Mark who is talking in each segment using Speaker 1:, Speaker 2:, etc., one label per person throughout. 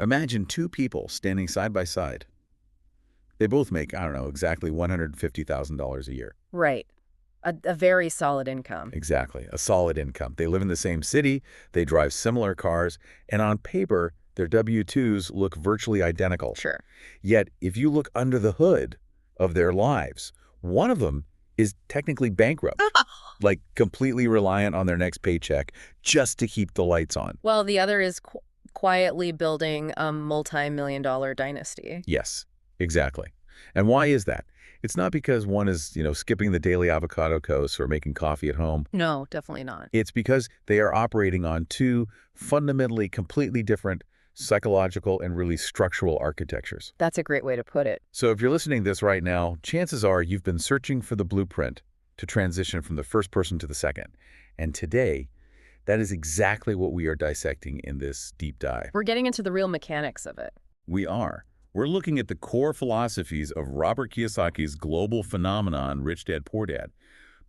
Speaker 1: Imagine two people standing side by side. They both make, I don't know, exactly $150,000 a year.
Speaker 2: Right. A very solid income.
Speaker 1: Exactly. A solid income. They live in the same city, they drive similar cars, and on paper, their W-2s look virtually identical.
Speaker 2: Sure.
Speaker 1: Yet, if you look under the hood of their lives, one of them is technically bankrupt, like completely reliant on their next paycheck just to keep the lights on.
Speaker 2: Well, the other is quietly building a multi-million-dollar dynasty.
Speaker 1: Yes, exactly. And why is that? It's not because one is, skipping the daily avocado toast or making coffee at home.
Speaker 2: No, definitely not.
Speaker 1: It's because they are operating on two fundamentally completely different psychological and really structural architectures.
Speaker 2: That's a great way to put it.
Speaker 1: So if you're listening to this right now, chances are you've been searching for the blueprint to transition from the first person to the second. And today, that is exactly what we are dissecting in this deep dive.
Speaker 2: We're getting into the real mechanics of it.
Speaker 1: We are. We're looking at the core philosophies of Robert Kiyosaki's global phenomenon, Rich Dad, Poor Dad.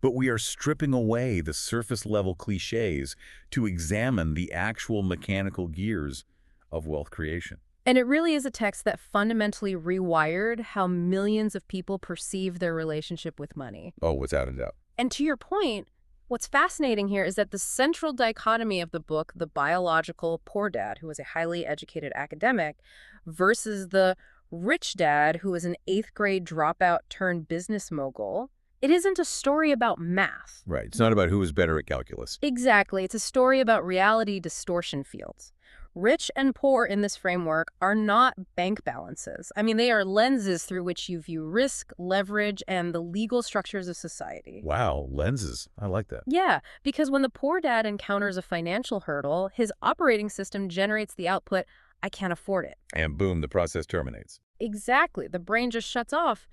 Speaker 1: But we are stripping away the surface-level cliches to examine the actual mechanical gears of wealth creation.
Speaker 2: And it really is a text that fundamentally rewired how millions of people perceive their relationship with money.
Speaker 1: Oh, without a doubt.
Speaker 2: And to your point, what's fascinating here is that the central dichotomy of the book, the biological poor dad, who was a highly educated academic, versus the rich dad, who was an 8th grade dropout turned business mogul, it isn't a story about math.
Speaker 1: Right. It's not about who is better at calculus.
Speaker 2: Exactly. It's a story about reality distortion fields. Rich and poor in this framework are not bank balances. I mean, they are lenses through which you view risk, leverage, and the legal structures of society.
Speaker 1: Wow, lenses. I like that.
Speaker 2: Yeah, because when the poor dad encounters a financial hurdle, his operating system generates the output, I can't afford it.
Speaker 1: And boom, the process terminates.
Speaker 2: Exactly. The brain just shuts off.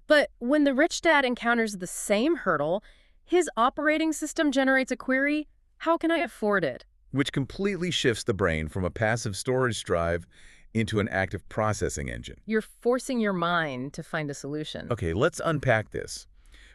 Speaker 2: But when the rich dad encounters the same hurdle, his operating system generates a query, how can I afford it?
Speaker 1: Which completely shifts the brain from a passive storage drive into an active processing engine.
Speaker 2: You're forcing your mind to find a solution.
Speaker 1: Okay, let's unpack this.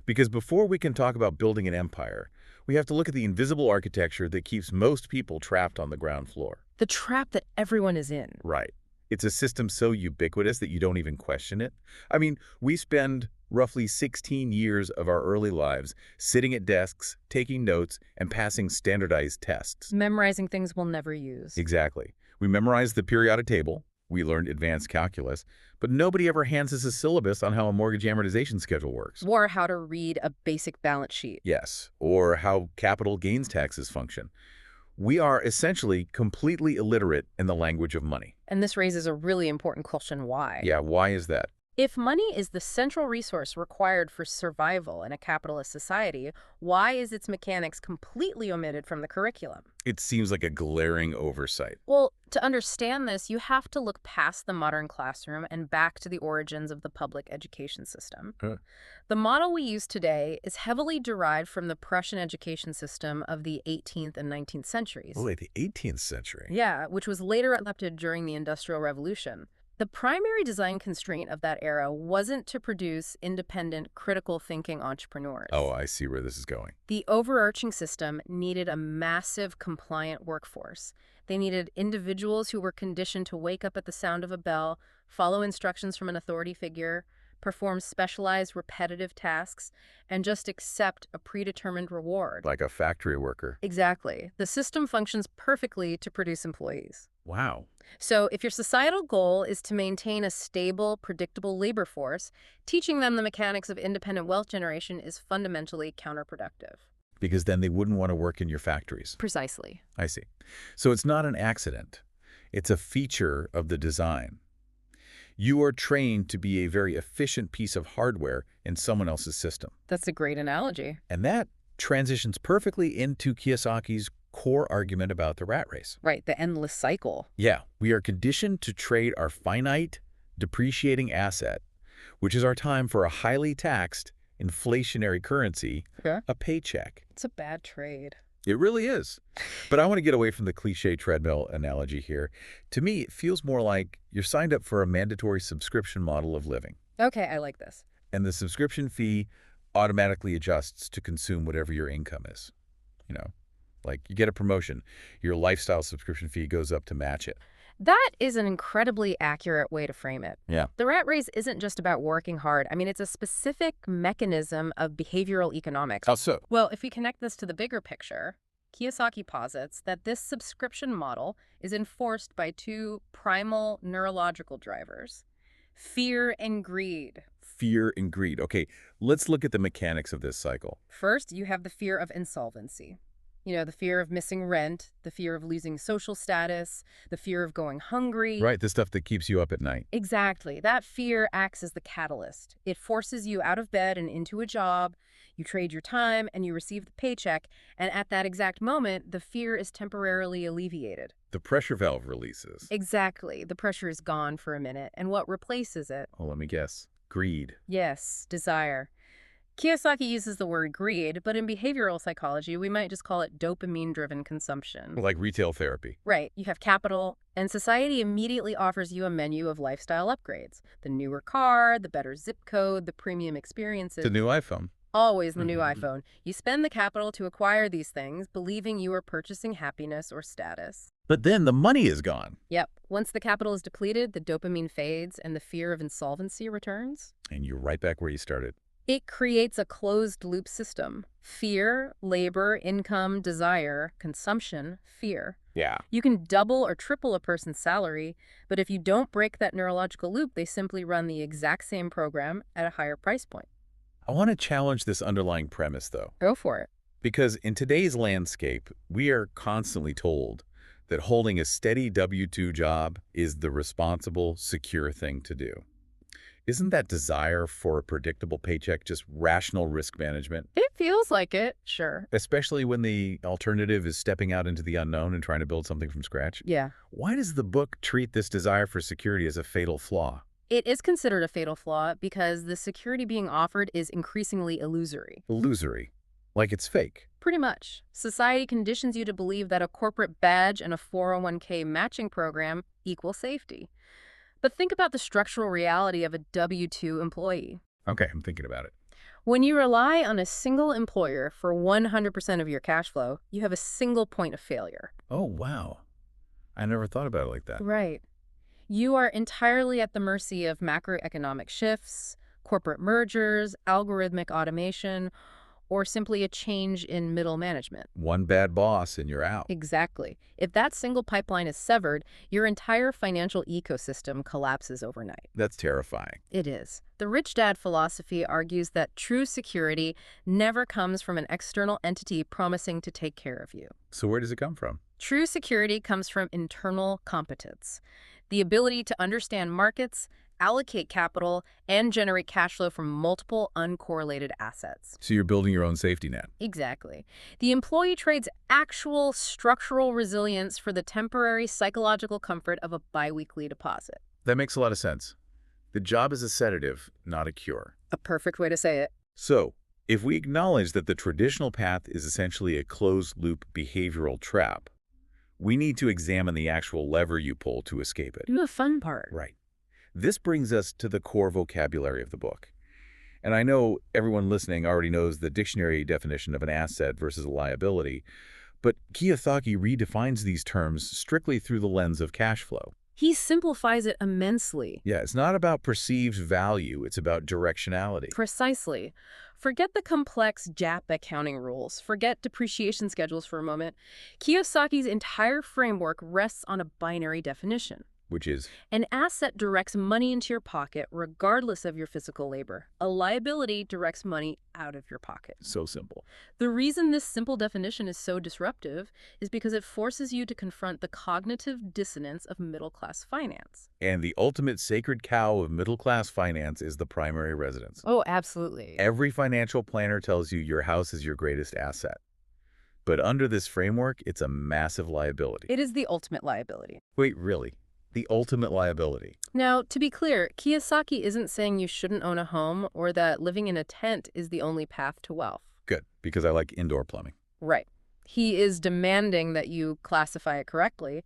Speaker 1: Because before we can talk about building an empire, we have to look at the invisible architecture that keeps most people trapped on the ground floor.
Speaker 2: The trap that everyone is in.
Speaker 1: Right. It's a system so ubiquitous that you don't even question it. I mean, we spend roughly 16 years of our early lives sitting at desks, taking notes, and passing standardized tests.
Speaker 2: Memorizing things we'll never use.
Speaker 1: Exactly. We memorized the periodic table, we learned advanced calculus, but nobody ever hands us a syllabus on how a mortgage amortization schedule works.
Speaker 2: Or how to read a basic balance sheet.
Speaker 1: Yes, or how capital gains taxes function. We are essentially completely illiterate in the language of money.
Speaker 2: And this raises a really important question, why?
Speaker 1: Yeah, why is that?
Speaker 2: If money is the central resource required for survival in a capitalist society, why is its mechanics completely omitted from the curriculum?
Speaker 1: It seems like a glaring oversight.
Speaker 2: Well, to understand this, you have to look past the modern classroom and back to the origins of the public education system.
Speaker 1: Huh.
Speaker 2: The model we use today is heavily derived from the Prussian education system of the 18th and 19th centuries.
Speaker 1: Oh, wait, the 18th century?
Speaker 2: Yeah, which was later adopted during the Industrial Revolution. The primary design constraint of that era wasn't to produce independent, critical thinking entrepreneurs.
Speaker 1: Oh, I see where this is going.
Speaker 2: The overarching system needed a massive compliant workforce. They needed individuals who were conditioned to wake up at the sound of a bell, follow instructions from an authority figure, perform specialized repetitive tasks, and just accept a predetermined reward.
Speaker 1: Like a factory worker.
Speaker 2: Exactly. The system functions perfectly to produce employees.
Speaker 1: Wow.
Speaker 2: So if your societal goal is to maintain a stable, predictable labor force, teaching them the mechanics of independent wealth generation is fundamentally counterproductive.
Speaker 1: Because then they wouldn't want to work in your factories.
Speaker 2: Precisely.
Speaker 1: I see. So it's not an accident. It's a feature of the design. You are trained to be a very efficient piece of hardware in someone else's system.
Speaker 2: That's a great analogy.
Speaker 1: And that transitions perfectly into Kiyosaki's core argument about the rat race.
Speaker 2: Right, the endless cycle.
Speaker 1: Yeah, we are conditioned to trade our finite, depreciating asset, which is our time, for a highly taxed, inflationary currency, a paycheck.
Speaker 2: It's a bad trade.
Speaker 1: It really is. But I want to get away from the cliche treadmill analogy here. To me, it feels more like you're signed up for a mandatory subscription model of living.
Speaker 2: Okay, I like this.
Speaker 1: And the subscription fee automatically adjusts to consume whatever your income is. Like you get a promotion, your lifestyle subscription fee goes up to match it.
Speaker 2: That is an incredibly accurate way to frame it.
Speaker 1: Yeah.
Speaker 2: The rat race isn't just about working hard. I mean, it's a specific mechanism of behavioral economics.
Speaker 1: How so?
Speaker 2: Well, if we connect this to the bigger picture, Kiyosaki posits that this subscription model is enforced by two primal neurological drivers: fear and greed.
Speaker 1: Fear and greed. Okay, let's look at the mechanics of this cycle.
Speaker 2: First, you have the fear of insolvency. You know, the fear of missing rent, the fear of losing social status, the fear of going hungry.
Speaker 1: Right, the stuff that keeps you up at night.
Speaker 2: Exactly. That fear acts as the catalyst. It forces you out of bed and into a job. You trade your time and you receive the paycheck. And at that exact moment, the fear is temporarily alleviated.
Speaker 1: The pressure valve releases.
Speaker 2: Exactly. The pressure is gone for a minute. And what replaces it?
Speaker 1: Oh, let me guess. Greed.
Speaker 2: Yes, desire. Kiyosaki uses the word greed, but in behavioral psychology, we might just call it dopamine-driven consumption.
Speaker 1: Like retail therapy.
Speaker 2: Right. You have capital, and society immediately offers you a menu of lifestyle upgrades. The newer car, the better zip code, the premium experiences.
Speaker 1: The new iPhone.
Speaker 2: Always the new iPhone. You spend the capital to acquire these things, believing you are purchasing happiness or status.
Speaker 1: But then the money is gone.
Speaker 2: Yep. Once the capital is depleted, the dopamine fades, and the fear of insolvency returns.
Speaker 1: And you're right back where you started.
Speaker 2: It creates a closed-loop system. Fear, labor, income, desire, consumption, fear.
Speaker 1: Yeah.
Speaker 2: You can double or triple a person's salary, but if you don't break that neurological loop, they simply run the exact same program at a higher price point.
Speaker 1: I want to challenge this underlying premise, though.
Speaker 2: Go for it.
Speaker 1: Because in today's landscape, we are constantly told that holding a steady W-2 job is the responsible, secure thing to do. Isn't that desire for a predictable paycheck just rational risk management?
Speaker 2: It feels like it, sure.
Speaker 1: Especially when the alternative is stepping out into the unknown and trying to build something from scratch?
Speaker 2: Yeah.
Speaker 1: Why does the book treat this desire for security as a fatal flaw?
Speaker 2: It is considered a fatal flaw because the security being offered is increasingly illusory.
Speaker 1: Illusory. Like it's fake.
Speaker 2: Pretty much. Society conditions you to believe that a corporate badge and a 401k matching program equal safety. But think about the structural reality of a W-2 employee.
Speaker 1: Okay, I'm thinking about it.
Speaker 2: When you rely on a single employer for 100% of your cash flow, you have a single point of failure.
Speaker 1: Oh, wow. I never thought about it like that.
Speaker 2: Right. You are entirely at the mercy of macroeconomic shifts, corporate mergers, algorithmic automation, or simply a change in middle management.
Speaker 1: One bad boss and you're out.
Speaker 2: Exactly. If that single pipeline is severed, your entire financial ecosystem collapses overnight.
Speaker 1: That's terrifying.
Speaker 2: It is. The rich dad philosophy argues that true security never comes from an external entity promising to take care of you.
Speaker 1: So where does it come from?
Speaker 2: True security comes from internal competence, the ability to understand markets, allocate capital, and generate cash flow from multiple uncorrelated assets.
Speaker 1: So you're building your own safety net.
Speaker 2: Exactly. The employee trades actual structural resilience for the temporary psychological comfort of a biweekly deposit.
Speaker 1: That makes a lot of sense. The job is a sedative, not a cure.
Speaker 2: A perfect way to say it.
Speaker 1: So, if we acknowledge that the traditional path is essentially a closed-loop behavioral trap, we need to examine the actual lever you pull to escape it.
Speaker 2: Do the fun part.
Speaker 1: Right. This brings us to the core vocabulary of the book. And I know everyone listening already knows the dictionary definition of an asset versus a liability, but Kiyosaki redefines these terms strictly through the lens of cash flow.
Speaker 2: He simplifies it immensely.
Speaker 1: Yeah, it's not about perceived value, it's about directionality.
Speaker 2: Precisely. Forget the complex JAP accounting rules. Forget depreciation schedules for a moment. Kiyosaki's entire framework rests on a binary definition.
Speaker 1: Which is?
Speaker 2: An asset directs money into your pocket regardless of your physical labor. A liability directs money out of your pocket.
Speaker 1: So simple.
Speaker 2: The reason this simple definition is so disruptive is because it forces you to confront the cognitive dissonance of middle-class finance.
Speaker 1: And the ultimate sacred cow of middle-class finance is the primary residence.
Speaker 2: Oh, absolutely.
Speaker 1: Every financial planner tells you your house is your greatest asset. But under this framework, it's a massive liability.
Speaker 2: It is the ultimate liability.
Speaker 1: Wait, really? The ultimate liability?
Speaker 2: Now, to be clear, Kiyosaki isn't saying you shouldn't own a home or that living in a tent is the only path to wealth.
Speaker 1: Good, because I like indoor plumbing.
Speaker 2: Right. He is demanding that you classify it correctly.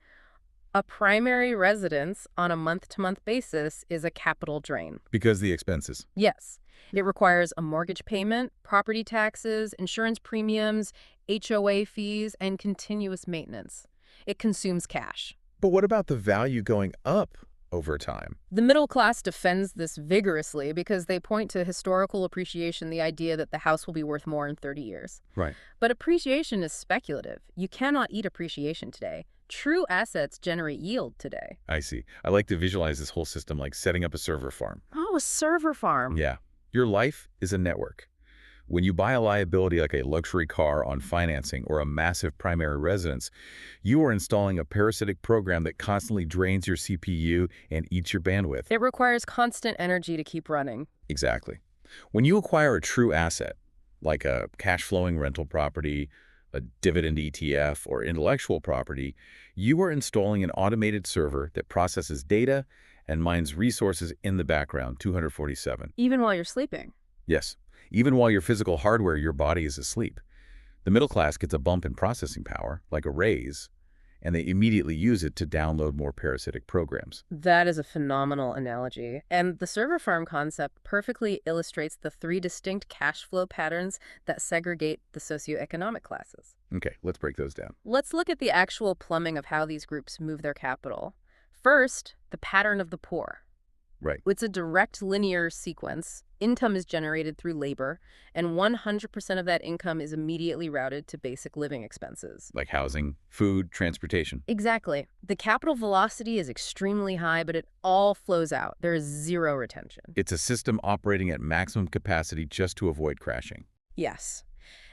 Speaker 2: A primary residence on a month-to-month basis is a capital drain.
Speaker 1: Because the expenses.
Speaker 2: Yes. It requires a mortgage payment, property taxes, insurance premiums, HOA fees, and continuous maintenance. It consumes cash.
Speaker 1: But what about the value going up over time?
Speaker 2: The middle class defends this vigorously because they point to historical appreciation, the idea that the house will be worth more in 30 years.
Speaker 1: Right.
Speaker 2: But appreciation is speculative. You cannot eat appreciation today. True assets generate yield today.
Speaker 1: I see. I like to visualize this whole system like setting up a server farm.
Speaker 2: Oh, a server farm.
Speaker 1: Yeah. Your life is a network. When you buy a liability like a luxury car on financing or a massive primary residence, you are installing a parasitic program that constantly drains your CPU and eats your bandwidth.
Speaker 2: It requires constant energy to keep running.
Speaker 1: Exactly. When you acquire a true asset, like a cash-flowing rental property, a dividend ETF, or intellectual property, you are installing an automated server that processes data and mines resources in the background, 247.
Speaker 2: Even while you're sleeping.
Speaker 1: Yes. Even while your physical hardware, your body is asleep. The middle class gets a bump in processing power, like a raise, and they immediately use it to download more parasitic programs.
Speaker 2: That is a phenomenal analogy. And the server farm concept perfectly illustrates the three distinct cash flow patterns that segregate the socioeconomic classes.
Speaker 1: Okay, let's break those down.
Speaker 2: Let's look at the actual plumbing of how these groups move their capital. First, the pattern of the poor.
Speaker 1: Right.
Speaker 2: It's a direct linear sequence. Income is generated through labor, and 100% of that income is immediately routed to basic living expenses.
Speaker 1: Like housing, food, transportation.
Speaker 2: Exactly. The capital velocity is extremely high, but it all flows out. There is zero retention.
Speaker 1: It's a system operating at maximum capacity just to avoid crashing.
Speaker 2: Yes.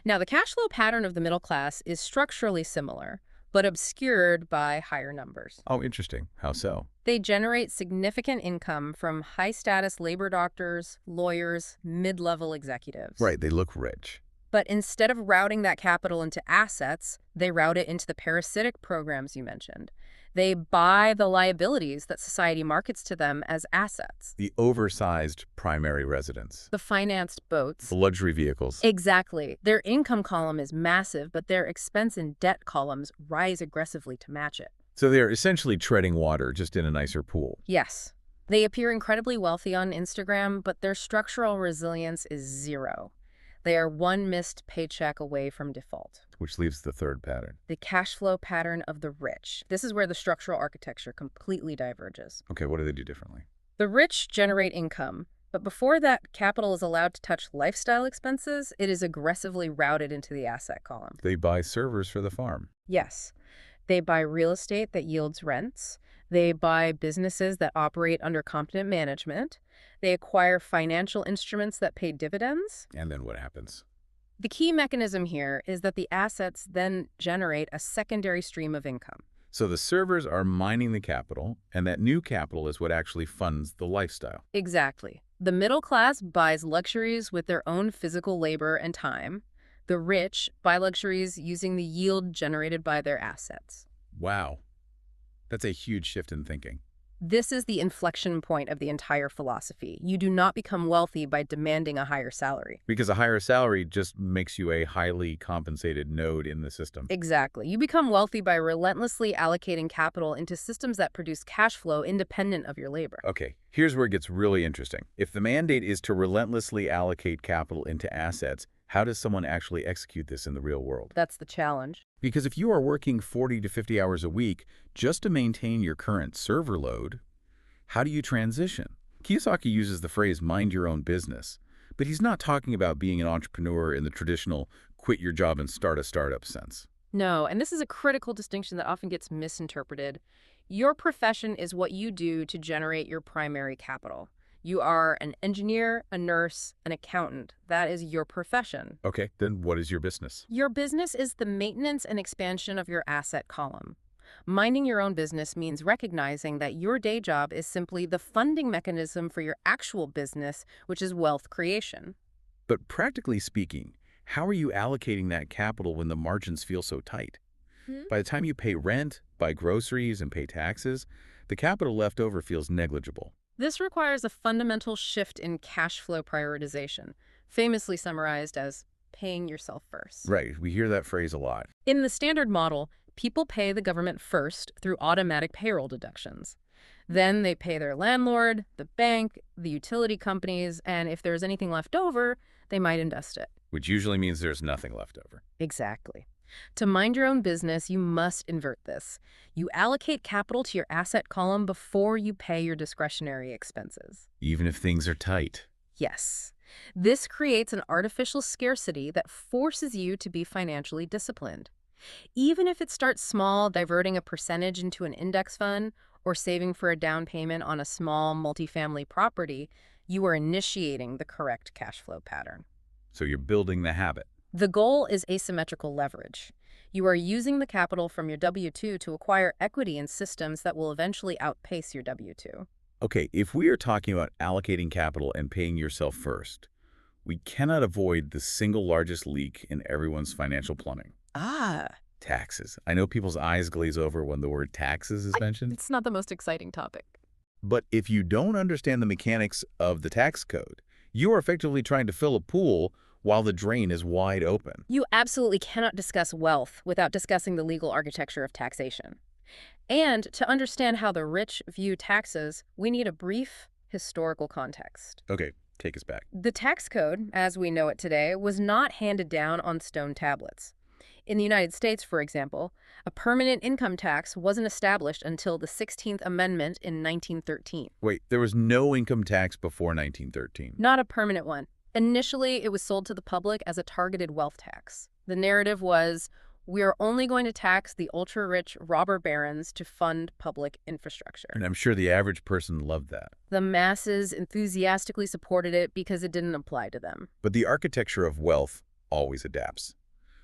Speaker 2: Now, the cash flow pattern of the middle class is structurally similar, but obscured by higher numbers.
Speaker 1: Oh, interesting. How so?
Speaker 2: They generate significant income from high-status labor doctors, lawyers, mid-level executives.
Speaker 1: Right, they look rich.
Speaker 2: But instead of routing that capital into assets, they route it into the parasitic programs you mentioned. They buy the liabilities that society markets to them as assets.
Speaker 1: The oversized primary residence.
Speaker 2: The financed boats.
Speaker 1: The luxury vehicles.
Speaker 2: Exactly. Their income column is massive, but their expense and debt columns rise aggressively to match it.
Speaker 1: So they're essentially treading water, just in a nicer pool.
Speaker 2: Yes. They appear incredibly wealthy on Instagram, but their structural resilience is zero. They are one missed paycheck away from default.
Speaker 1: Which leaves the third pattern.
Speaker 2: The cash flow pattern of the rich. This is where the structural architecture completely diverges.
Speaker 1: Okay, what do they do differently?
Speaker 2: The rich generate income, but before that capital is allowed to touch lifestyle expenses, it is aggressively routed into the asset column.
Speaker 1: They buy servers for the farm.
Speaker 2: Yes. They buy real estate that yields rents. They buy businesses that operate under competent management. They acquire financial instruments that pay dividends.
Speaker 1: And then what happens?
Speaker 2: The key mechanism here is that the assets then generate a secondary stream of income.
Speaker 1: So the servers are mining the capital, and that new capital is what actually funds the lifestyle.
Speaker 2: Exactly. The middle class buys luxuries with their own physical labor and time. The rich buy luxuries using the yield generated by their assets.
Speaker 1: Wow. That's a huge shift in thinking.
Speaker 2: This is the inflection point of the entire philosophy. You do not become wealthy by demanding a higher salary.
Speaker 1: Because a higher salary just makes you a highly compensated node in the system.
Speaker 2: Exactly. You become wealthy by relentlessly allocating capital into systems that produce cash flow independent of your labor.
Speaker 1: Okay, here's where it gets really interesting. If the mandate is to relentlessly allocate capital into assets, how does someone actually execute this in the real world?
Speaker 2: That's the challenge.
Speaker 1: Because if you are working 40 to 50 hours a week just to maintain your current server load, how do you transition? Kiyosaki uses the phrase mind your own business, but he's not talking about being an entrepreneur in the traditional quit your job and start a startup sense.
Speaker 2: No, and this is a critical distinction that often gets misinterpreted. Your profession is what you do to generate your primary capital. You are an engineer, a nurse, an accountant. That is your profession.
Speaker 1: Okay, then what is your business?
Speaker 2: Your business is the maintenance and expansion of your asset column. Minding your own business means recognizing that your day job is simply the funding mechanism for your actual business, which is wealth creation.
Speaker 1: But practically speaking, how are you allocating that capital when the margins feel so tight? By the time you pay rent, buy groceries, and pay taxes, the capital left over feels negligible.
Speaker 2: This requires a fundamental shift in cash flow prioritization, famously summarized as paying yourself first.
Speaker 1: Right, we hear that phrase a lot.
Speaker 2: In the standard model, people pay the government first through automatic payroll deductions. Then they pay their landlord, the bank, the utility companies, and if there's anything left over, they might invest it.
Speaker 1: Which usually means there's nothing left over.
Speaker 2: Exactly. To mind your own business, you must invert this. You allocate capital to your asset column before you pay your discretionary expenses.
Speaker 1: Even if things are tight.
Speaker 2: Yes. This creates an artificial scarcity that forces you to be financially disciplined. Even if it starts small, diverting a percentage into an index fund or saving for a down payment on a small multifamily property, you are initiating the correct cash flow pattern.
Speaker 1: So you're building the habit.
Speaker 2: The goal is asymmetrical leverage. You are using the capital from your W-2 to acquire equity in systems that will eventually outpace your W-2.
Speaker 1: Okay, if we are talking about allocating capital and paying yourself first, we cannot avoid the single largest leak in everyone's financial plumbing.
Speaker 2: Ah,
Speaker 1: Taxes. I know people's eyes glaze over when the word taxes is mentioned,
Speaker 2: it's not the most exciting topic.
Speaker 1: but if you don't understand the mechanics of the tax code, you are effectively trying to fill a pool while the drain is wide open.
Speaker 2: You absolutely cannot discuss wealth without discussing the legal architecture of taxation. And to understand how the rich view taxes, we need a brief historical context.
Speaker 1: Okay, take us back.
Speaker 2: The tax code, as we know it today, was not handed down on stone tablets. In the United States, for example, a permanent income tax wasn't established until the 16th Amendment in 1913.
Speaker 1: Wait, there was no income tax before 1913.
Speaker 2: Not a permanent one. Initially, it was sold to the public as a targeted wealth tax. The narrative was, we are only going to tax the ultra-rich robber barons to fund public infrastructure.
Speaker 1: And I'm sure the average person loved that.
Speaker 2: The masses enthusiastically supported it because it didn't apply to them.
Speaker 1: But the architecture of wealth always adapts.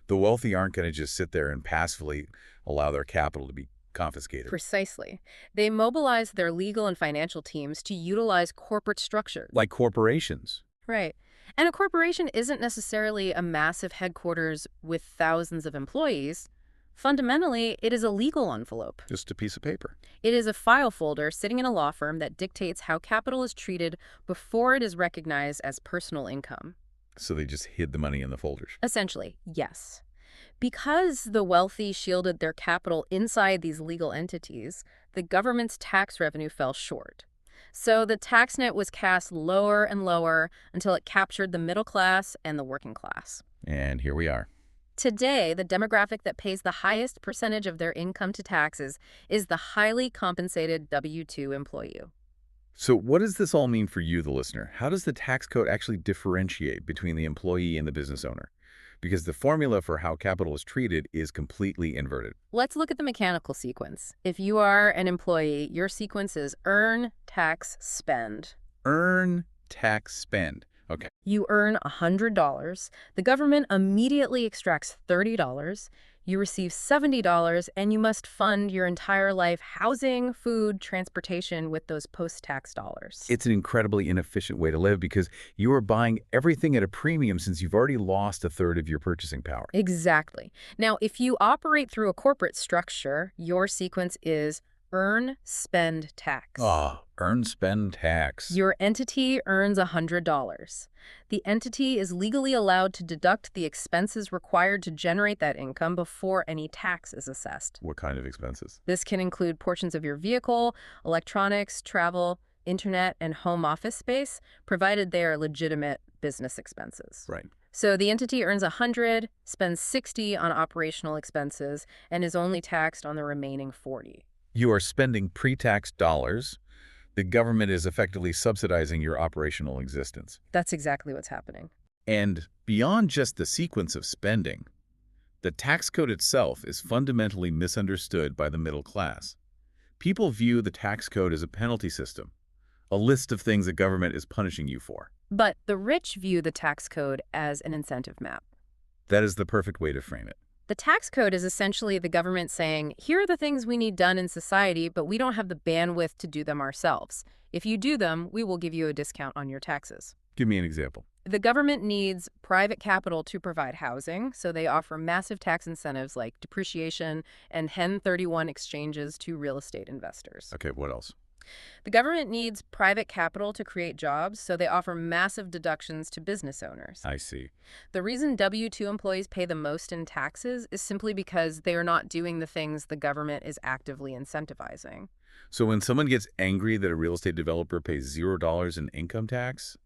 Speaker 1: The wealthy aren't going to just sit there and passively allow their capital to be confiscated.
Speaker 2: Precisely. They mobilized their legal and financial teams to utilize corporate structures.
Speaker 1: Like corporations.
Speaker 2: Right. And a corporation isn't necessarily a massive headquarters with thousands of employees. Fundamentally, it is a legal envelope.
Speaker 1: Just a piece of paper.
Speaker 2: It is a file folder sitting in a law firm that dictates how capital is treated before it is recognized as personal income.
Speaker 1: So they just hid the money in the folders.
Speaker 2: Essentially, yes. Because the wealthy shielded their capital inside these legal entities, the government's tax revenue fell short. So the tax net was cast lower and lower until it captured the middle class and the working class.
Speaker 1: And here we are.
Speaker 2: Today, the demographic that pays the highest percentage of their income to taxes is the highly compensated W-2 employee.
Speaker 1: So what does this all mean for you, the listener? How does the tax code actually differentiate between the employee and the business owner? Because the formula for how capital is treated is completely inverted.
Speaker 2: Let's look at the mechanical sequence. If you are an employee, your sequence is earn, tax, spend.
Speaker 1: Earn, tax, spend. Okay.
Speaker 2: You earn $100. The government immediately extracts $30. You receive $70, and you must fund your entire life housing, food, transportation with those post-tax dollars.
Speaker 1: It's an incredibly inefficient way to live because you are buying everything at a premium since you've already lost a third of your purchasing power.
Speaker 2: Exactly. Now, if you operate through a corporate structure, your sequence is earn, spend, tax.
Speaker 1: Earn, spend, tax.
Speaker 2: Your entity earns $100. The entity is legally allowed to deduct the expenses required to generate that income before any tax is assessed.
Speaker 1: What kind of expenses?
Speaker 2: This can include portions of your vehicle, electronics, travel, internet, and home office space, provided they are legitimate business expenses.
Speaker 1: Right.
Speaker 2: So the entity earns $100, spends $60 on operational expenses, and is only taxed on the remaining $40.
Speaker 1: You are spending pre-tax dollars. The government is effectively subsidizing your operational existence.
Speaker 2: That's exactly what's happening.
Speaker 1: And beyond just the sequence of spending, the tax code itself is fundamentally misunderstood by the middle class. People view the tax code as a penalty system, a list of things the government is punishing you for.
Speaker 2: But the rich view the tax code as an incentive map.
Speaker 1: That is the perfect way to frame it.
Speaker 2: The tax code is essentially the government saying, here are the things we need done in society, but we don't have the bandwidth to do them ourselves. If you do them, we will give you a discount on your taxes.
Speaker 1: Give me an example.
Speaker 2: The government needs private capital to provide housing, so they offer massive tax incentives like depreciation and 1031 exchanges to real estate investors.
Speaker 1: Okay, what else?
Speaker 2: The government needs private capital to create jobs, so they offer massive deductions to business owners.
Speaker 1: I see.
Speaker 2: The reason W-2 employees pay the most in taxes is simply because they are not doing the things the government is actively incentivizing.
Speaker 1: So when someone gets angry that a real estate developer pays $0 in income tax,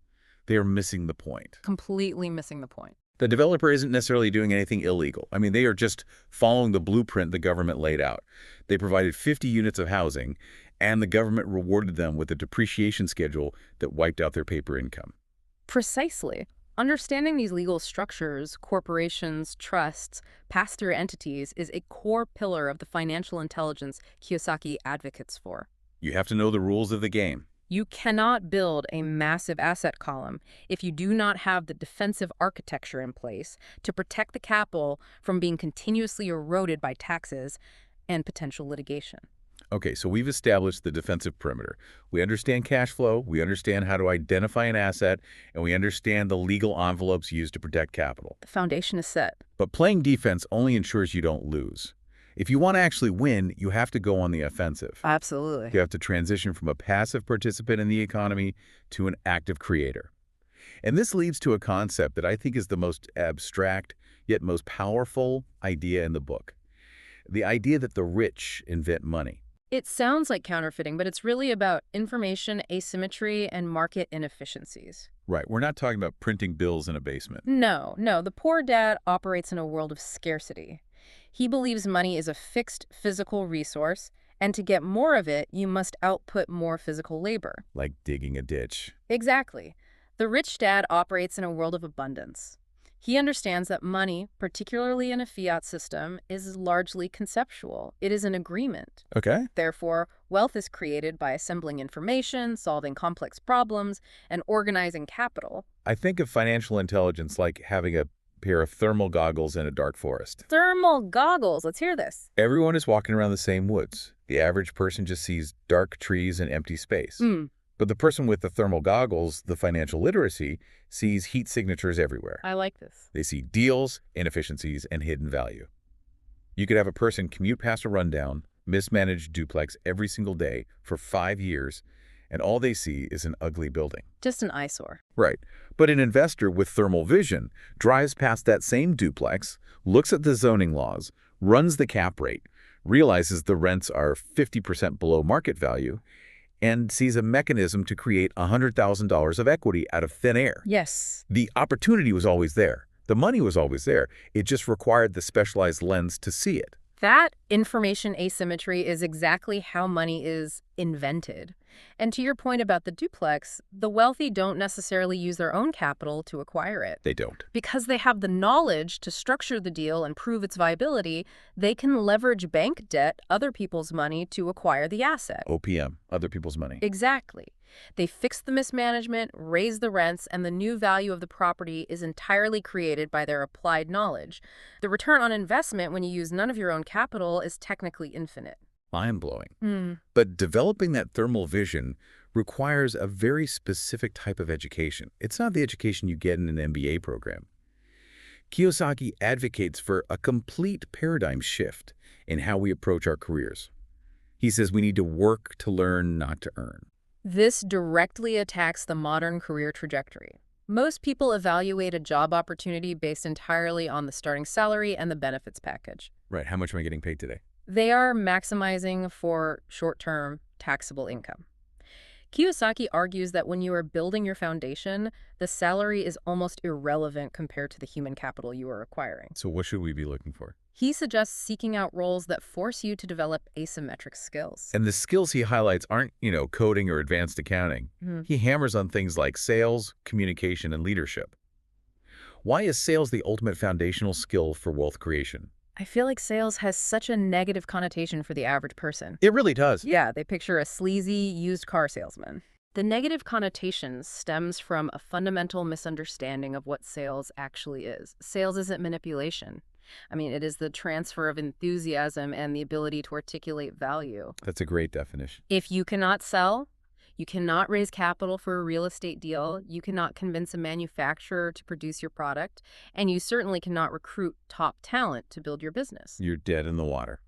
Speaker 1: they are missing the point.
Speaker 2: Completely missing the point.
Speaker 1: The developer isn't necessarily doing anything illegal. I mean, they are just following the blueprint the government laid out. They provided 50 units of housing, and the government rewarded them with a depreciation schedule that wiped out their paper income.
Speaker 2: Precisely. Understanding these legal structures, corporations, trusts, pass-through entities is a core pillar of the financial intelligence Kiyosaki advocates for.
Speaker 1: You have to know the rules of the game.
Speaker 2: You cannot build a massive asset column if you do not have the defensive architecture in place to protect the capital from being continuously eroded by taxes and potential litigation.
Speaker 1: Okay, so we've established the defensive perimeter. We understand cash flow, we understand how to identify an asset, and we understand the legal envelopes used to protect capital.
Speaker 2: The foundation is set.
Speaker 1: But playing defense only ensures you don't lose. If you want to actually win, you have to go on the offensive.
Speaker 2: Absolutely.
Speaker 1: You have to transition from a passive participant in the economy to an active creator. And this leads to a concept that I think is the most abstract, yet most powerful idea in the book. The idea that the rich invent money.
Speaker 2: It sounds like counterfeiting, but it's really about information asymmetry and market inefficiencies.
Speaker 1: Right, we're not talking about printing bills in a basement.
Speaker 2: No, the poor dad operates in a world of scarcity. He believes money is a fixed physical resource, and to get more of it, you must output more physical labor.
Speaker 1: Like digging a ditch.
Speaker 2: Exactly. The rich dad operates in a world of abundance. He understands that money, particularly in a fiat system, is largely conceptual. It is an agreement.
Speaker 1: Okay.
Speaker 2: Therefore, wealth is created by assembling information, solving complex problems, and organizing capital.
Speaker 1: I think of financial intelligence like having a pair of thermal goggles in a dark forest.
Speaker 2: Thermal goggles. Let's hear this.
Speaker 1: Everyone is walking around the same woods. The average person just sees dark trees and empty space. But the person with the thermal goggles, the financial literacy, sees heat signatures everywhere.
Speaker 2: I like this.
Speaker 1: They see deals, inefficiencies, and hidden value. You could have a person commute past a rundown, mismanaged duplex every single day for 5 years, and all they see is an ugly building.
Speaker 2: Just an eyesore.
Speaker 1: Right. But an investor with thermal vision drives past that same duplex, looks at the zoning laws, runs the cap rate, realizes the rents are 50% below market value, and sees a mechanism to create $100,000 of equity out of thin air.
Speaker 2: Yes.
Speaker 1: The opportunity was always there. The money was always there. It just required the specialized lens to see it.
Speaker 2: That information asymmetry is exactly how money is invented. And to your point about the duplex, the wealthy don't necessarily use their own capital to acquire it.
Speaker 1: They don't.
Speaker 2: Because they have the knowledge to structure the deal and prove its viability, they can leverage bank debt, other people's money, to acquire the asset.
Speaker 1: OPM, other people's money.
Speaker 2: Exactly. They fix the mismanagement, raise the rents, and the new value of the property is entirely created by their applied knowledge. The return on investment when you use none of your own capital is technically infinite.
Speaker 1: Mind-blowing. But developing that thermal vision requires a very specific type of education. It's not the education you get in an MBA program. Kiyosaki advocates for a complete paradigm shift in how we approach our careers. He says we need to work to learn, not to earn.
Speaker 2: This directly attacks the modern career trajectory. Most people evaluate a job opportunity based entirely on the starting salary and the benefits package.
Speaker 1: Right, how much am I getting paid today?
Speaker 2: They are maximizing for short-term taxable income. Kiyosaki argues that when you are building your foundation, the salary is almost irrelevant compared to the human capital you are acquiring.
Speaker 1: So what should we be looking for?
Speaker 2: He suggests seeking out roles that force you to develop asymmetric skills.
Speaker 1: And the skills he highlights aren't, coding or advanced accounting. He hammers on things like sales, communication, and leadership. Why is sales the ultimate foundational skill for wealth creation?
Speaker 2: I feel like sales has such a negative connotation for the average person.
Speaker 1: It really does.
Speaker 2: Yeah, they picture a sleazy used car salesman. The negative connotation stems from a fundamental misunderstanding of what sales actually is. Sales isn't manipulation. I mean, it is the transfer of enthusiasm and the ability to articulate value.
Speaker 1: That's a great definition.
Speaker 2: If you cannot sell, you cannot raise capital for a real estate deal, you cannot convince a manufacturer to produce your product, and you certainly cannot recruit top talent to build your business.
Speaker 1: You're dead in the water.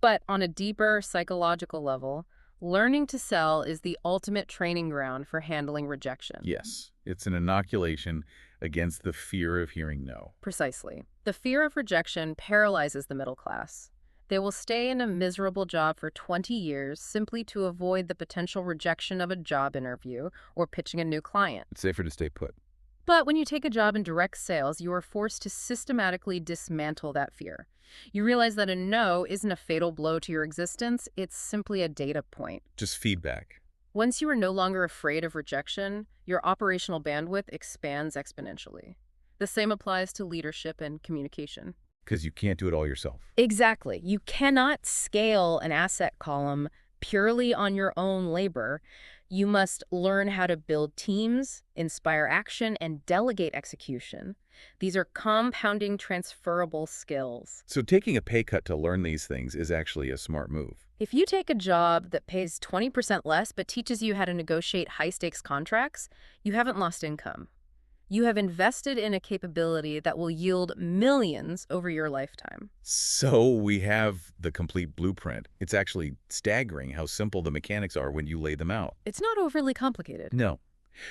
Speaker 2: But on a deeper psychological level, learning to sell is the ultimate training ground for handling rejection.
Speaker 1: Yes, it's an inoculation against the fear of hearing no.
Speaker 2: Precisely. The fear of rejection paralyzes the middle class. They will stay in a miserable job for 20 years simply to avoid the potential rejection of a job interview or pitching a new client.
Speaker 1: It's safer to stay put.
Speaker 2: But when you take a job in direct sales, you are forced to systematically dismantle that fear. You realize that a no isn't a fatal blow to your existence, it's simply a data point.
Speaker 1: Just feedback.
Speaker 2: Once you are no longer afraid of rejection, your operational bandwidth expands exponentially. The same applies to leadership and communication.
Speaker 1: Because you can't do it all yourself.
Speaker 2: Exactly. You cannot scale an asset column purely on your own labor. You must learn how to build teams, inspire action, and delegate execution. These are compounding transferable skills.
Speaker 1: So taking a pay cut to learn these things is actually a smart move.
Speaker 2: If you take a job that pays 20% less but teaches you how to negotiate high-stakes contracts, you haven't lost income. You have invested in a capability that will yield millions over your lifetime.
Speaker 1: So we have the complete blueprint. It's actually staggering how simple the mechanics are when you lay them out.
Speaker 2: It's not overly complicated.
Speaker 1: No.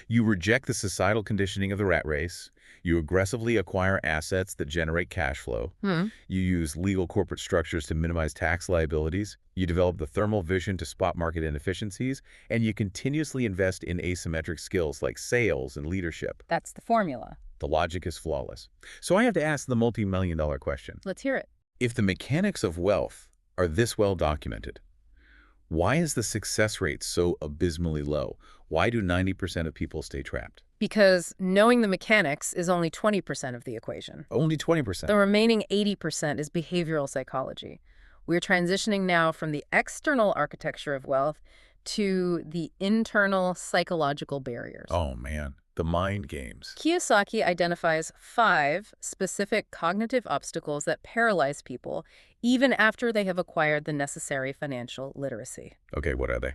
Speaker 1: You reject the societal conditioning of the rat race. You aggressively acquire assets that generate cash flow. You use legal corporate structures to minimize tax liabilities. You develop the thermal vision to spot market inefficiencies. And you continuously invest in asymmetric skills like sales and leadership.
Speaker 2: That's the formula.
Speaker 1: The logic is flawless. So I have to ask the multi-million-dollar question.
Speaker 2: Let's hear it.
Speaker 1: If the mechanics of wealth are this well documented, why is the success rate so abysmally low? Why do 90% of people stay trapped?
Speaker 2: Because knowing the mechanics is only 20% of the equation.
Speaker 1: Only 20%.
Speaker 2: The remaining 80% is behavioral psychology. We're transitioning now from the external architecture of wealth to the internal psychological barriers.
Speaker 1: Oh, man. The mind games.
Speaker 2: Kiyosaki identifies 5 specific cognitive obstacles that paralyze people even after they have acquired the necessary financial literacy.
Speaker 1: Okay, what are they?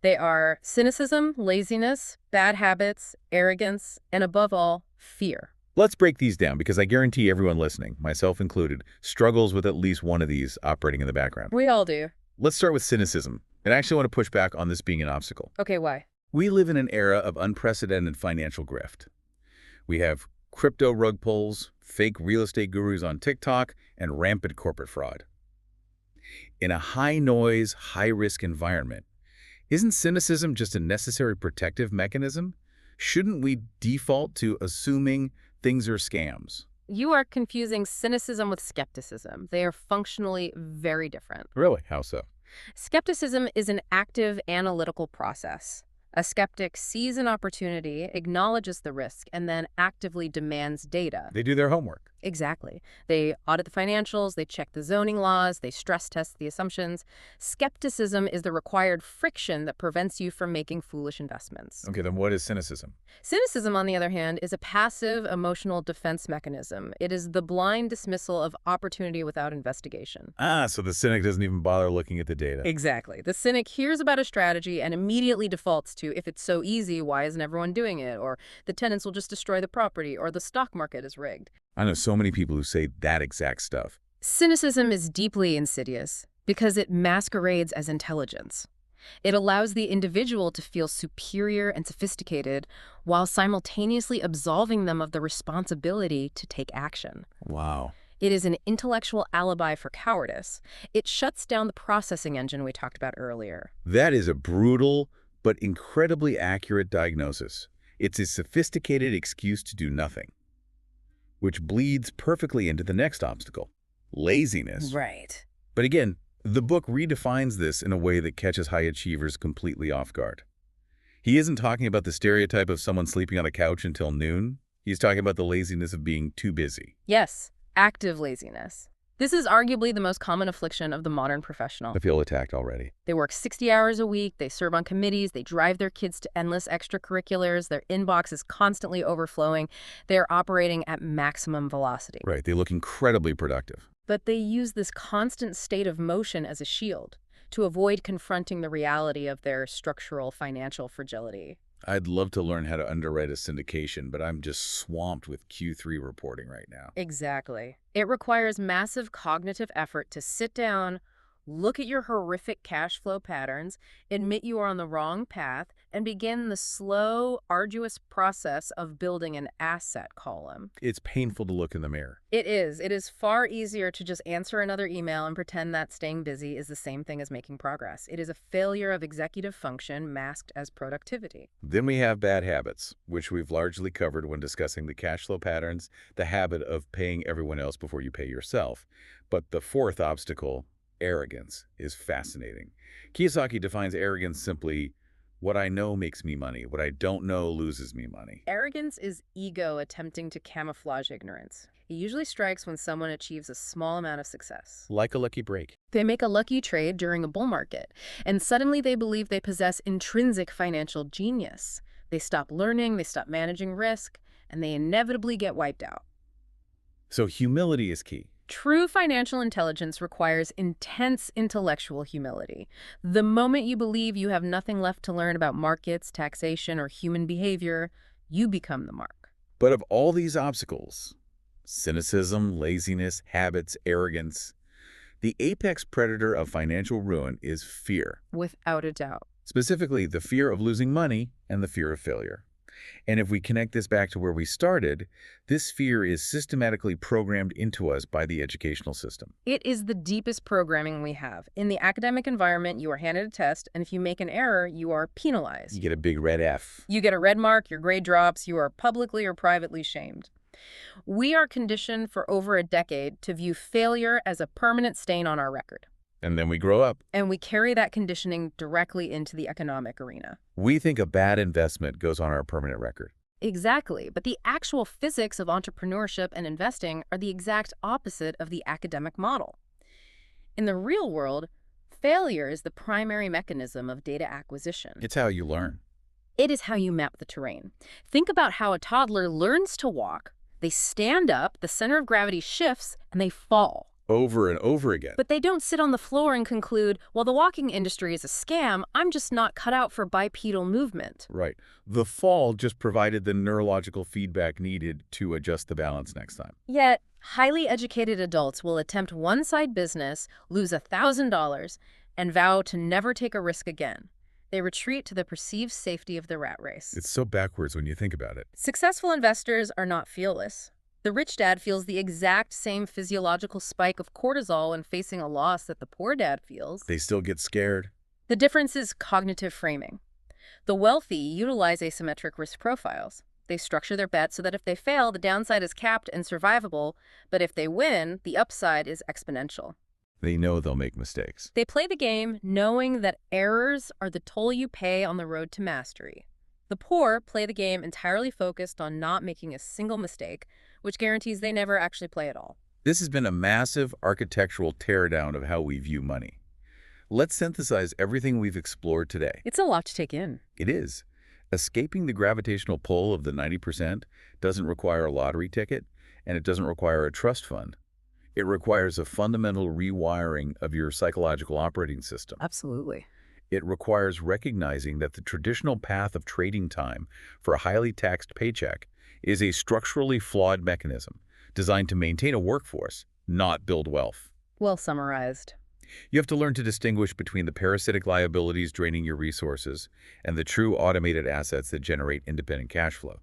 Speaker 2: They are cynicism, laziness, bad habits, arrogance, and above all, fear.
Speaker 1: Let's break these down because I guarantee everyone listening, myself included, struggles with at least one of these operating in the background.
Speaker 2: We all do.
Speaker 1: Let's start with cynicism. And I actually want to push back on this being an obstacle.
Speaker 2: Okay, why?
Speaker 1: We live in an era of unprecedented financial grift. We have crypto rug pulls, fake real estate gurus on TikTok, and rampant corporate fraud. In a high-noise, high-risk environment, isn't cynicism just a necessary protective mechanism? Shouldn't we default to assuming things are scams?
Speaker 2: You are confusing cynicism with skepticism. They are functionally very different.
Speaker 1: Really? How so?
Speaker 2: Skepticism is an active analytical process. A skeptic sees an opportunity, acknowledges the risk, and then actively demands data.
Speaker 1: They do their homework.
Speaker 2: Exactly. They audit the financials, they check the zoning laws, they stress test the assumptions. Skepticism is the required friction that prevents you from making foolish investments.
Speaker 1: Okay, then what is cynicism?
Speaker 2: Cynicism, on the other hand, is a passive emotional defense mechanism. It is the blind dismissal of opportunity without investigation.
Speaker 1: So the cynic doesn't even bother looking at the data.
Speaker 2: Exactly. The cynic hears about a strategy and immediately defaults to, if it's so easy, why isn't everyone doing it? Or the tenants will just destroy the property, or the stock market is rigged.
Speaker 1: I know so many people who say that exact stuff.
Speaker 2: Cynicism is deeply insidious because it masquerades as intelligence. It allows the individual to feel superior and sophisticated while simultaneously absolving them of the responsibility to take action.
Speaker 1: Wow.
Speaker 2: It is an intellectual alibi for cowardice. It shuts down the processing engine we talked about earlier.
Speaker 1: That is a brutal but incredibly accurate diagnosis. It's a sophisticated excuse to do nothing, which bleeds perfectly into the next obstacle, laziness.
Speaker 2: Right.
Speaker 1: But again, the book redefines this in a way that catches high achievers completely off guard. He isn't talking about the stereotype of someone sleeping on a couch until noon. He's talking about the laziness of being too busy.
Speaker 2: Yes, active laziness. This is arguably the most common affliction of the modern professional.
Speaker 1: I feel attacked already.
Speaker 2: They work 60 hours a week, they serve on committees, they drive their kids to endless extracurriculars, their inbox is constantly overflowing, they're operating at maximum velocity.
Speaker 1: Right, they look incredibly productive.
Speaker 2: But they use this constant state of motion as a shield to avoid confronting the reality of their structural financial fragility.
Speaker 1: I'd love to learn how to underwrite a syndication, but I'm just swamped with Q3 reporting right now.
Speaker 2: Exactly. It requires massive cognitive effort to sit down, Look at your horrific cash flow patterns, admit you are on the wrong path, and begin the slow, arduous process of building an asset column.
Speaker 1: It's painful to look in the mirror.
Speaker 2: It is. It is far easier to just answer another email and pretend that staying busy is the same thing as making progress. It is a failure of executive function masked as productivity.
Speaker 1: Then we have bad habits, which we've largely covered when discussing the cash flow patterns, the habit of paying everyone else before you pay yourself. But the fourth obstacle, arrogance, is fascinating. Kiyosaki defines arrogance simply, what I know makes me money, what I don't know loses me money.
Speaker 2: Arrogance is ego attempting to camouflage ignorance. It usually strikes when someone achieves a small amount of success.
Speaker 1: Like a lucky break.
Speaker 2: They make a lucky trade during a bull market, and suddenly they believe they possess intrinsic financial genius. They stop learning, they stop managing risk, and they inevitably get wiped out.
Speaker 1: So humility is key.
Speaker 2: True financial intelligence requires intense intellectual humility. The moment you believe you have nothing left to learn about markets, taxation, or human behavior, you become the mark.
Speaker 1: But of all these obstacles, cynicism, laziness, habits, arrogance, the apex predator of financial ruin is fear.
Speaker 2: Without a doubt.
Speaker 1: Specifically, the fear of losing money and the fear of failure. And if we connect this back to where we started, this fear is systematically programmed into us by the educational system.
Speaker 2: It is the deepest programming we have. In the academic environment, you are handed a test, and if you make an error, you are penalized.
Speaker 1: You get a big red F.
Speaker 2: You get a red mark, your grade drops, you are publicly or privately shamed. We are conditioned for over a decade to view failure as a permanent stain on our record.
Speaker 1: And then we grow up.
Speaker 2: And we carry that conditioning directly into the economic arena.
Speaker 1: We think a bad investment goes on our permanent record.
Speaker 2: Exactly, but the actual physics of entrepreneurship and investing are the exact opposite of the academic model. In the real world, failure is the primary mechanism of data acquisition.
Speaker 1: It's how you learn.
Speaker 2: It is how you map the terrain. Think about how a toddler learns to walk. They stand up, the center of gravity shifts, and they fall.
Speaker 1: Over and over again.
Speaker 2: But they don't sit on the floor and conclude, well, the walking industry is a scam, I'm just not cut out for bipedal movement.
Speaker 1: Right. The fall just provided the neurological feedback needed to adjust the balance next time.
Speaker 2: Yet, highly educated adults will attempt one-side business, lose $1,000, and vow to never take a risk again. They retreat to the perceived safety of the rat race.
Speaker 1: It's so backwards when you think about it.
Speaker 2: Successful investors are not fearless. The rich dad feels the exact same physiological spike of cortisol when facing a loss that the poor dad feels.
Speaker 1: They still get scared.
Speaker 2: The difference is cognitive framing. The wealthy utilize asymmetric risk profiles. They structure their bets so that if they fail, the downside is capped and survivable, but if they win, the upside is exponential.
Speaker 1: They know they'll make mistakes.
Speaker 2: They play the game knowing that errors are the toll you pay on the road to mastery. The poor play the game entirely focused on not making a single mistake, which guarantees they never actually play at all.
Speaker 1: This has been a massive architectural teardown of how we view money. Let's synthesize everything we've explored today.
Speaker 2: It's a lot to take in.
Speaker 1: It is. Escaping the gravitational pull of the 90% doesn't require a lottery ticket, and it doesn't require a trust fund. It requires a fundamental rewiring of your psychological operating system.
Speaker 2: Absolutely.
Speaker 1: It requires recognizing that the traditional path of trading time for a highly taxed paycheck is a structurally flawed mechanism designed to maintain a workforce, not build wealth.
Speaker 2: Well summarized.
Speaker 1: You have to learn to distinguish between the parasitic liabilities draining your resources and the true automated assets that generate independent cash flow.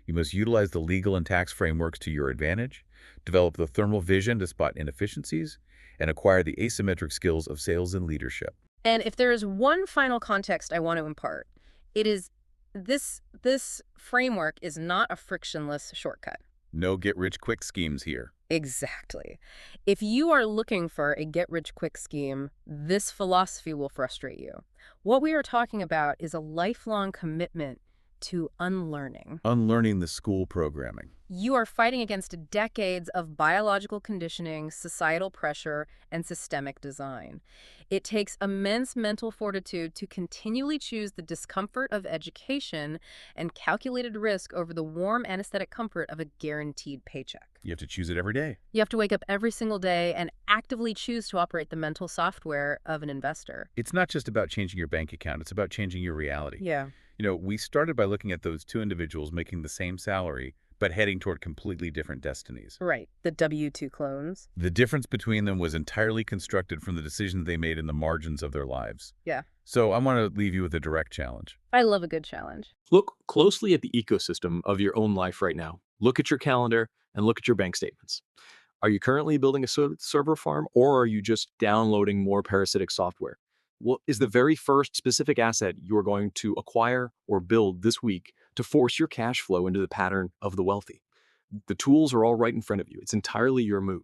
Speaker 1: You must utilize the legal and tax frameworks to your advantage, develop the thermal vision to spot inefficiencies, and acquire the asymmetric skills of sales and leadership.
Speaker 2: And if there is one final context I want to impart, it is this framework is not a frictionless shortcut.
Speaker 1: No get-rich-quick schemes here.
Speaker 2: Exactly. If you are looking for a get-rich-quick scheme, this philosophy will frustrate you. What we are talking about is a lifelong commitment to unlearning.
Speaker 1: Unlearning the school programming.
Speaker 2: You are fighting against decades of biological conditioning, societal pressure, and systemic design. It takes immense mental fortitude to continually choose the discomfort of education and calculated risk over the warm anesthetic comfort of a guaranteed paycheck.
Speaker 1: You have to choose it every day.
Speaker 2: You have to wake up every single day and actively choose to operate the mental software of an investor.
Speaker 1: It's not just about changing your bank account. It's about changing your reality.
Speaker 2: Yeah.
Speaker 1: We started by looking at those two individuals making the same salary but heading toward completely different destinies.
Speaker 2: Right, the W-2 clones.
Speaker 1: The difference between them was entirely constructed from the decisions they made in the margins of their lives.
Speaker 2: Yeah,
Speaker 1: So I want to leave you with a direct challenge.
Speaker 2: I love a good challenge.
Speaker 3: Look closely at the ecosystem of your own life right now. Look at your calendar and look at your bank statements. Are you currently building a server farm, or are you just downloading more parasitic software? What is the very first specific asset you are going to acquire or build this week to force your cash flow into the pattern of the wealthy? The tools are all right in front of you. It's entirely your move.